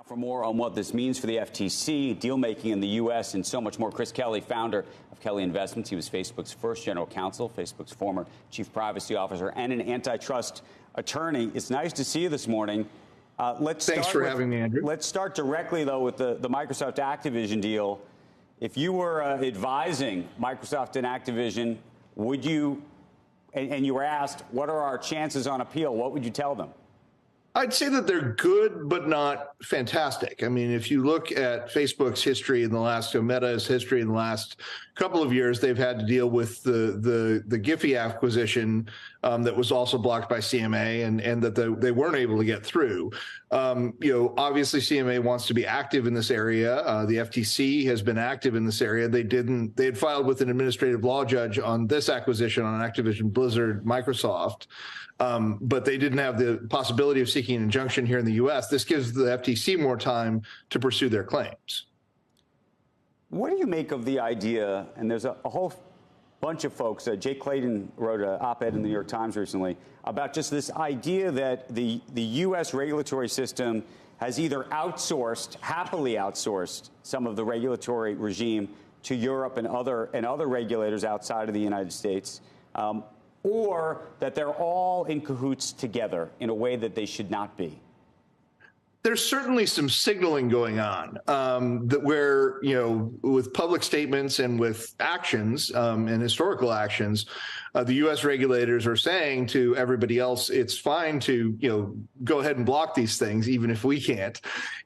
For more on what this means for the FTC, deal-making in the U.S., and so much more, Chris Kelly, founder of Kelly Investments. He was Facebook's first general counsel, Facebook's former chief privacy officer, and an antitrust attorney. It's nice to see you this morning. Thanks for having me, Andrew. Let's start directly, though, with the Microsoft Activision deal. If you were advising Microsoft and Activision, would you, and you were asked, what are our chances on appeal, what would you tell them? I'd say that they're good, but not fantastic. I mean, if you look at Facebook's history in the last, Meta's history in the last couple of years, they've had to deal with the Giphy acquisition that was also blocked by CMA, and that they weren't able to get through. Obviously CMA wants to be active in this area. The FTC has been active in this area. They had filed with an administrative law judge on this acquisition on Activision, Blizzard, Microsoft. But they didn't have the possibility of seeking an injunction here in the U.S. This gives the FTC more time to pursue their claims. What do you make of the idea, and there's a whole bunch of folks, Jake Clayton wrote an op-ed in the New York Times recently, about just this idea that the U.S. regulatory system has either happily outsourced some of the regulatory regime to Europe and other regulators outside of the United States, or that they're all in cahoots together in a way that they should not be? There's certainly some signaling going on that where, with public statements and with actions and historical actions, the U.S. regulators are saying to everybody else, it's fine to, go ahead and block these things, even if we can't.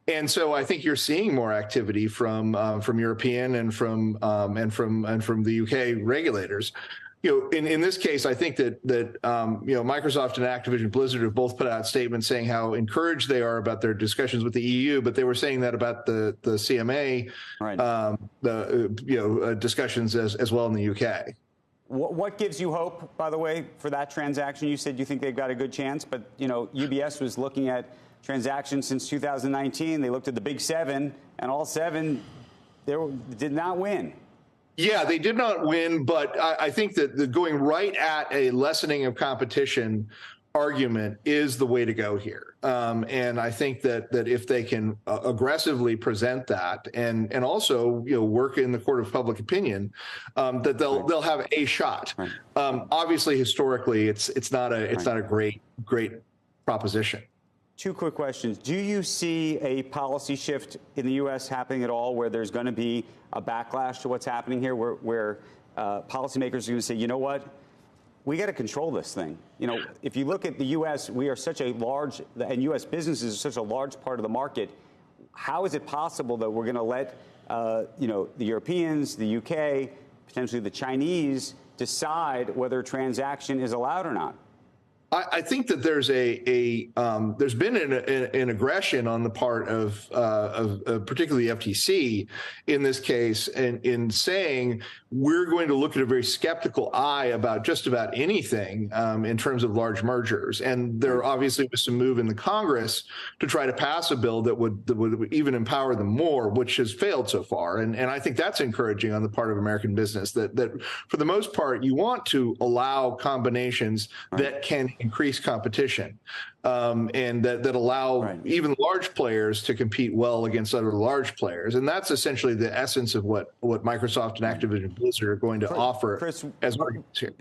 And so I think you're seeing more activity from European and from the U.K. regulators. In this case, I think that Microsoft and Activision Blizzard have both put out statements saying how encouraged they are about their discussions with the EU, but they were saying that about the CMA, right. Discussions as well in the UK. What gives you hope, by the way, for that transaction? You said you think they've got a good chance, but UBS was looking at transactions since 2019. They looked at the big seven, and all seven did not win. Yeah, they did not win, but I think that the going right at a lessening of competition argument is the way to go here. And I think that if they can aggressively present that and also work in the court of public opinion, that they'll have a shot. Right. Obviously, historically, it's not a great proposition. Two quick questions. Do you see a policy shift in the U.S. happening at all where there's going to be a backlash to what's happening here, where policymakers are going to say, you know what, we got to control this thing? If you look at the U.S., we are such a large, and U.S. businesses are such a large part of the market. How is it possible that we're going to let, the Europeans, the U.K., potentially the Chinese decide whether a transaction is allowed or not? I think that there's there's been an aggression on the part of particularly the FTC in this case, in saying we're going to look at a very skeptical eye about just about anything in terms of large mergers. And there obviously was some move in the Congress to try to pass a bill that would even empower them more, which has failed so far. And I think that's encouraging on the part of American business, that for the most part, you want to allow combinations that can increase competition and that allow even large players to compete well against other large players. And that's essentially the essence of what Microsoft and Activision Blizzard are going to offer Chris, as arguments here.